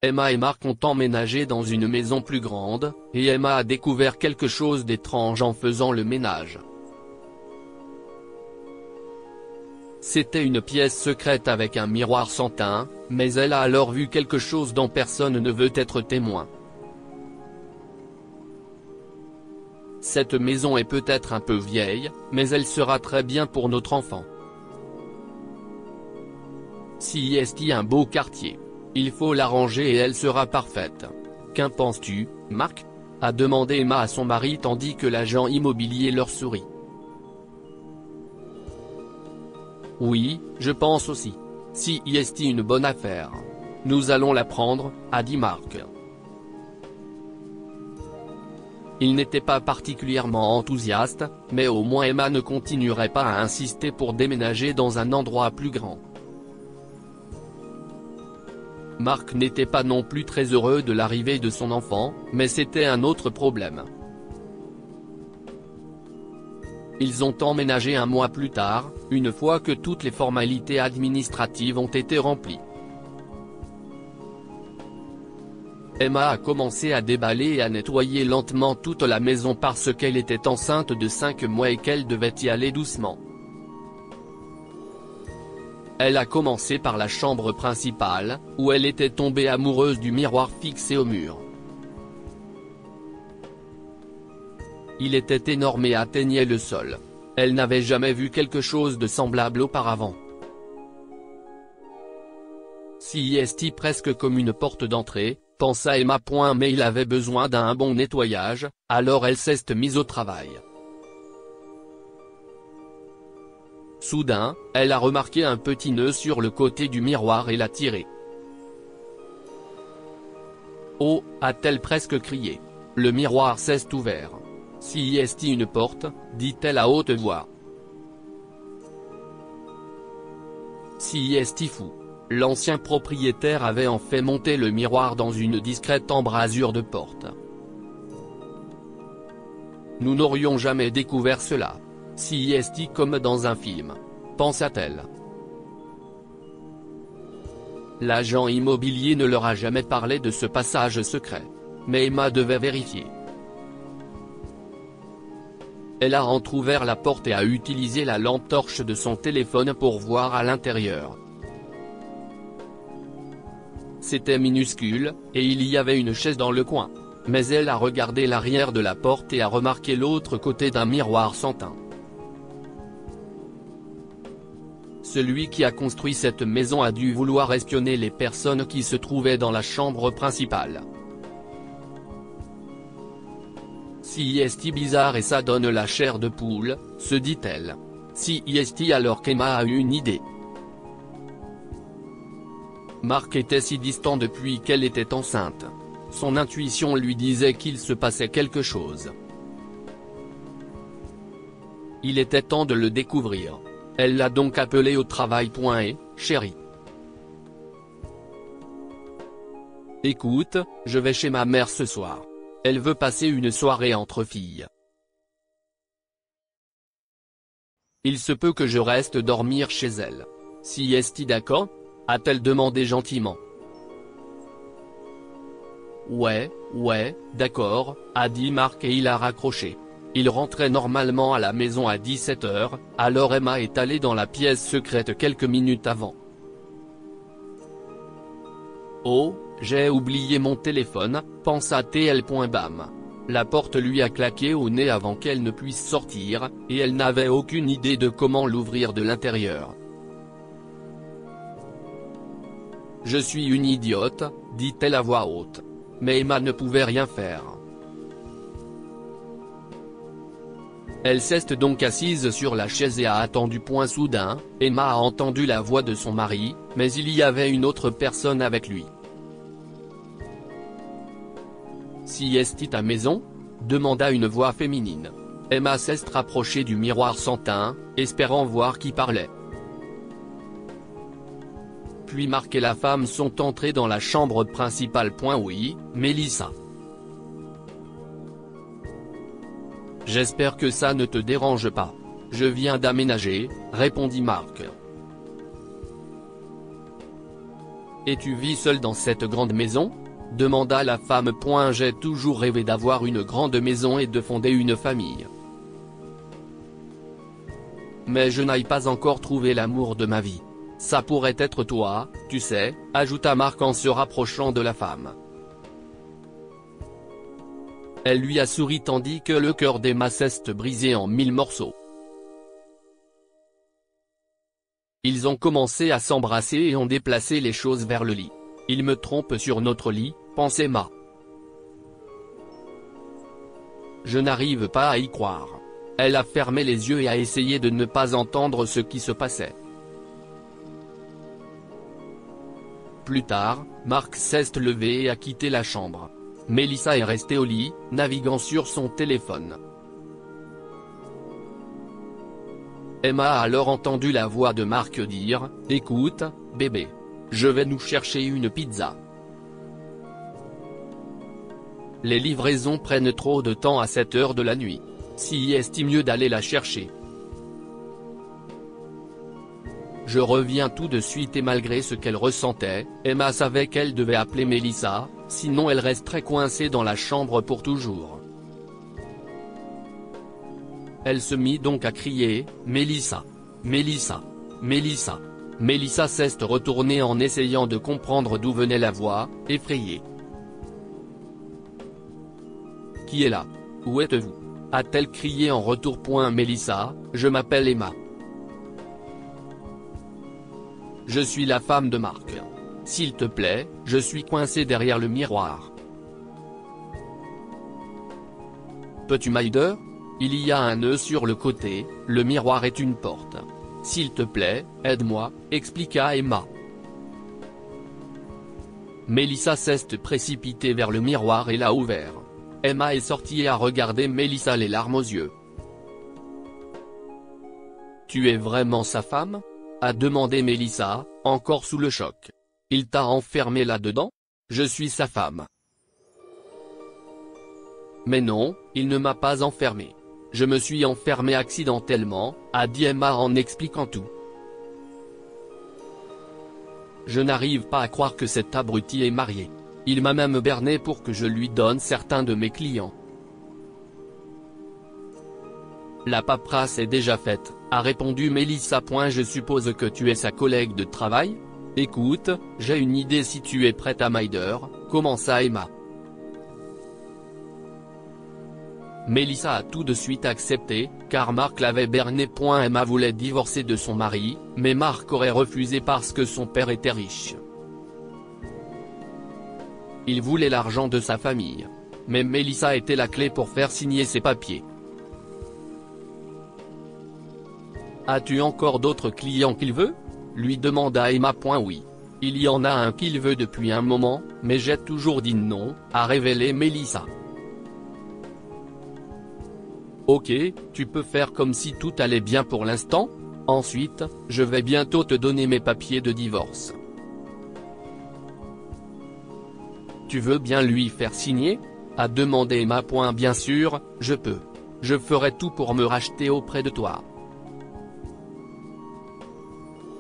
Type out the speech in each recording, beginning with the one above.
Emma et Mark ont emménagé dans une maison plus grande, et Emma a découvert quelque chose d'étrange en faisant le ménage. C'était une pièce secrète avec un miroir sans teint, mais elle a alors vu quelque chose dont personne ne veut être témoin. Cette maison est peut-être un peu vieille, mais elle sera très bien pour notre enfant. Si est un beau quartier. Il faut l'arranger et elle sera parfaite. Qu'en penses-tu, Mark ? A demandé Emma à son mari tandis que l'agent immobilier leur sourit. Oui, je pense aussi. Si est une bonne affaire. Nous allons la prendre, a dit Mark. Il n'était pas particulièrement enthousiaste, mais au moins Emma ne continuerait pas à insister pour déménager dans un endroit plus grand. Mark n'était pas non plus très heureux de l'arrivée de son enfant, mais c'était un autre problème. Ils ont emménagé un mois plus tard, une fois que toutes les formalités administratives ont été remplies. Emma a commencé à déballer et à nettoyer lentement toute la maison parce qu'elle était enceinte de 5 mois et qu'elle devait y aller doucement. Elle a commencé par la chambre principale, où elle était tombée amoureuse du miroir fixé au mur. Il était énorme et atteignait le sol. Elle n'avait jamais vu quelque chose de semblable auparavant. Si est presque comme une porte d'entrée, pensa Emma. Mais il avait besoin d'un bon nettoyage, alors elle s'est mise au travail. Soudain, elle a remarqué un petit nœud sur le côté du miroir et l'a tiré. « Oh » a-t-elle presque crié. Le miroir s'est ouvert. « Si est une porte » dit-elle à haute voix. Si est fou. L'ancien propriétaire avait en fait monté le miroir dans une discrète embrasure de porte. Nous n'aurions jamais découvert cela. Si est comme dans un film. Pensa-t-elle. L'agent immobilier ne leur a jamais parlé de ce passage secret. Mais Emma devait vérifier. Elle a entrouvert la porte et a utilisé la lampe torche de son téléphone pour voir à l'intérieur. C'était minuscule, et il y avait une chaise dans le coin. Mais elle a regardé l'arrière de la porte et a remarqué l'autre côté d'un miroir sans teint. Celui qui a construit cette maison a dû vouloir espionner les personnes qui se trouvaient dans la chambre principale. Si est bizarre et ça donne la chair de poule, se dit-elle. Si est alors qu'Emma a eu une idée. Mark était si distant depuis qu'elle était enceinte. Son intuition lui disait qu'il se passait quelque chose. Il était temps de le découvrir. Elle l'a donc appelé au travail. Et, chérie. Écoute, je vais chez ma mère ce soir. Elle veut passer une soirée entre filles. Il se peut que je reste dormir chez elle. Si est-il d'accord ? A-t-elle demandé gentiment. Ouais, d'accord, a dit Mark et il a raccroché. Il rentrait normalement à la maison à 17 h, alors Emma est allée dans la pièce secrète quelques minutes avant. Oh, j'ai oublié mon téléphone, pensa-t-elle. Bam. La porte lui a claqué au nez avant qu'elle ne puisse sortir, et elle n'avait aucune idée de comment l'ouvrir de l'intérieur. Je suis une idiote, dit-elle à voix haute. Mais Emma ne pouvait rien faire. Elle s'est donc assise sur la chaise et a attendu. Soudain, Emma a entendu la voix de son mari, mais il y avait une autre personne avec lui. Si est à maison ? Demanda une voix féminine. Emma s'est rapprochée du miroir sans teint, espérant voir qui parlait. Puis Mark et la femme sont entrés dans la chambre principale. Oui, Mélissa. J'espère que ça ne te dérange pas. Je viens d'aménager, répondit Mark. Et tu vis seul dans cette grande maison ? Demanda la femme. J'ai toujours rêvé d'avoir une grande maison et de fonder une famille. Mais je n'ai pas encore trouvé l'amour de ma vie. Ça pourrait être toi, tu sais, ajouta Marc en se rapprochant de la femme. Elle lui a souri tandis que le cœur d'Emma s'est brisé en 1000 morceaux. Ils ont commencé à s'embrasser et ont déplacé les choses vers le lit. Il me trompe sur notre lit, pense Emma. Je n'arrive pas à y croire. Elle a fermé les yeux et a essayé de ne pas entendre ce qui se passait. Plus tard, Marc s'est levé et a quitté la chambre. Mélissa est restée au lit, naviguant sur son téléphone. Emma a alors entendu la voix de Marc dire « Écoute, bébé. Je vais nous chercher une pizza. Les livraisons prennent trop de temps à cette heure de la nuit. Si est-il mieux d'aller la chercher. Je reviens tout de suite. » Et malgré ce qu'elle ressentait, Emma savait qu'elle devait appeler Mélissa, sinon elle resterait coincée dans la chambre pour toujours. Elle se mit donc à crier « Mélissa! Mélissa! Mélissa !» Mélissa s'est retournée en essayant de comprendre d'où venait la voix, effrayée. « Qui est là? Où êtes-vous » a-t-elle crié en retour. Mélissa, je m'appelle Emma. Je suis la femme de Marc. S'il te plaît, je suis coincée derrière le miroir. Peux-tu m'aider? Il y a un nœud sur le côté, le miroir est une porte. S'il te plaît, aide-moi, expliqua Emma. Mélissa s'est précipitée vers le miroir et l'a ouvert. Emma est sortie et a regardé Mélissa les larmes aux yeux. « Tu es vraiment sa femme ?» a demandé Mélissa, encore sous le choc. « Il t'a enfermée là-dedans ? Je suis sa femme. » « Mais non, il ne m'a pas enfermée. Je me suis enfermée accidentellement, » a dit Emma en expliquant tout. « Je n'arrive pas à croire que cet abruti est marié. Il m'a même berné pour que je lui donne certains de mes clients. » La paperasse est déjà faite, a répondu Mélissa. Je suppose que tu es sa collègue de travail ? Écoute, j'ai une idée si tu es prête à m'aider, commença Emma. Mélissa a tout de suite accepté, car Marc l'avait berné. Emma voulait divorcer de son mari, mais Marc aurait refusé parce que son père était riche. Il voulait l'argent de sa famille. Mais Mélissa était la clé pour faire signer ses papiers. « As-tu encore d'autres clients qu'il veut ?» lui demanda Emma. Oui. Il y en a un qu'il veut depuis un moment, mais j'ai toujours dit non, a révélé Mélissa. Ok, tu peux faire comme si tout allait bien pour l'instant. Ensuite, je vais bientôt te donner mes papiers de divorce. Tu veux bien lui faire signer ? A demandé Emma. Bien sûr, je peux. Je ferai tout pour me racheter auprès de toi.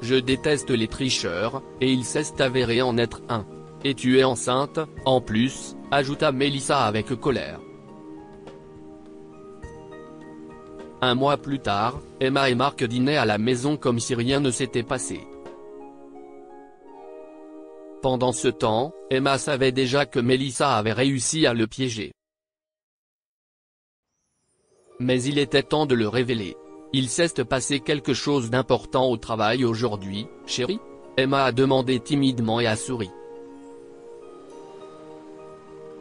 Je déteste les tricheurs, et il s'est avéré en être un. Et tu es enceinte, en plus, ajouta Mélissa avec colère. Un mois plus tard, Emma et Marc dînaient à la maison comme si rien ne s'était passé. Pendant ce temps, Emma savait déjà que Mélissa avait réussi à le piéger. Mais il était temps de le révéler. Il s'est passé quelque chose d'important au travail aujourd'hui, chérie ? Emma a demandé timidement et a souri.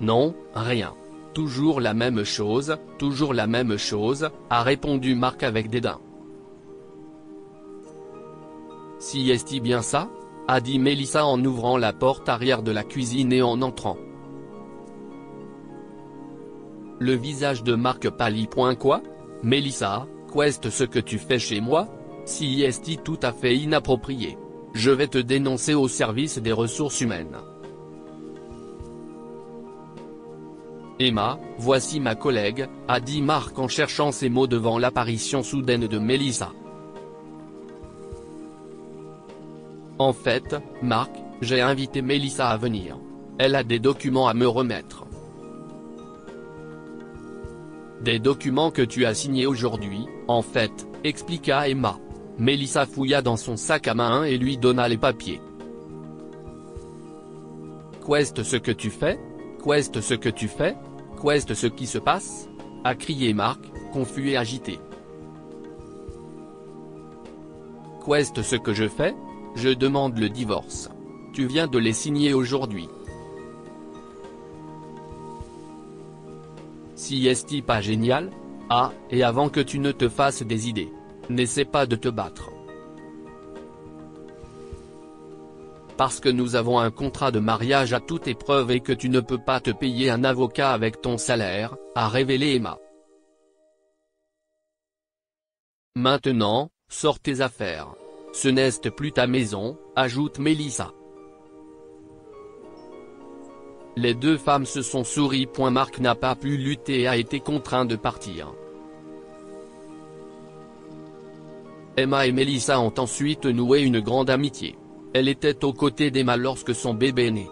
Non, rien. Toujours la même chose, a répondu Marc avec dédain. Si est-il bien ça ? A dit Mélissa en ouvrant la porte arrière de la cuisine et en entrant. Le visage de Marc pâlit. Quoi ? Mélissa, qu'est-ce ce que tu fais chez moi ? Si est-il tout à fait inapproprié. Je vais te dénoncer au service des ressources humaines. Emma, voici ma collègue, a dit Marc en cherchant ses mots devant l'apparition soudaine de Mélissa. En fait, Marc, J'ai invité Mélissa à venir. Elle a des documents à me remettre. Des documents que tu as signés aujourd'hui, en fait, expliqua Emma. Mélissa fouilla dans son sac à main et lui donna les papiers. Qu'est-ce ce que tu fais? Qu'est-ce ce que tu fais? Qu'est-ce ce qui se passe? A crié Marc, confus et agité. Qu'est-ce ce que je fais? Je demande le divorce. Tu viens de les signer aujourd'hui. Si est-il pas génial? Ah, et avant que tu ne te fasses des idées, n'essaie pas de te battre. Parce que nous avons un contrat de mariage à toute épreuve et que tu ne peux pas te payer un avocat avec ton salaire, a révélé Emma. Maintenant, sors tes affaires. Ce n'est plus ta maison, ajoute Mélissa. Les deux femmes se sont souri. Marc n'a pas pu lutter et a été contraint de partir. Emma et Mélissa ont ensuite noué une grande amitié. Elle était aux côtés d'Emma lorsque son bébé naît.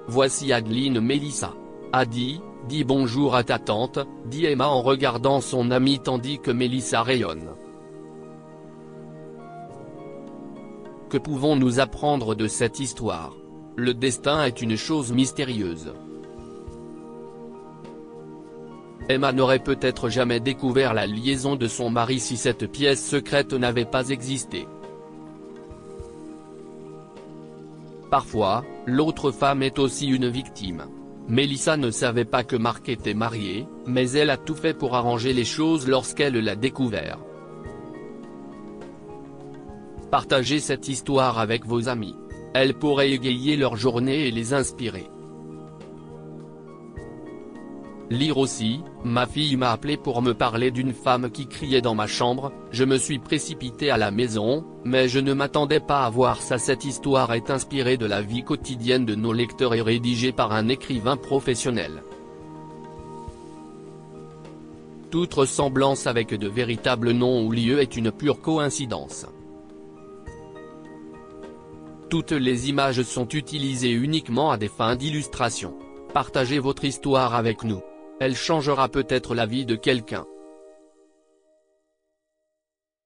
Voici Adeline. Mélissa. Adi, dis bonjour à ta tante, dit Emma en regardant son amie tandis que Mélissa rayonne. Que pouvons-nous apprendre de cette histoire? Le destin est une chose mystérieuse. Emma n'aurait peut-être jamais découvert la liaison de son mari si cette pièce secrète n'avait pas existé. Parfois, l'autre femme est aussi une victime. Mélissa ne savait pas que Marc était marié, mais elle a tout fait pour arranger les choses lorsqu'elle l'a découvert. Partagez cette histoire avec vos amis. Elle pourrait égayer leur journée et les inspirer. Lire aussi, ma fille m'a appelé pour me parler d'une femme qui criait dans ma chambre, je me suis précipité à la maison, mais je ne m'attendais pas à voir ça. Cette histoire est inspirée de la vie quotidienne de nos lecteurs et rédigée par un écrivain professionnel. Toute ressemblance avec de véritables noms ou lieux est une pure coïncidence. Toutes les images sont utilisées uniquement à des fins d'illustration. Partagez votre histoire avec nous. Elle changera peut-être la vie de quelqu'un.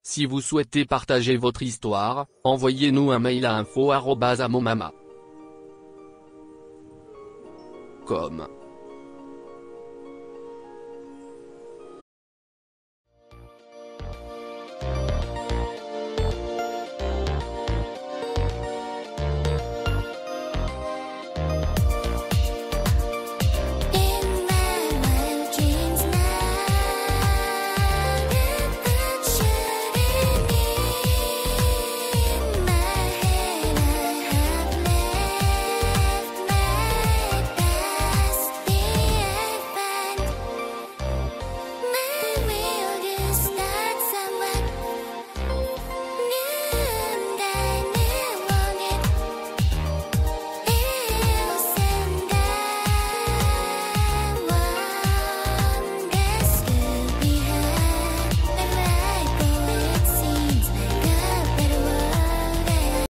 Si vous souhaitez partager votre histoire, envoyez-nous un mail à info@amomama.com.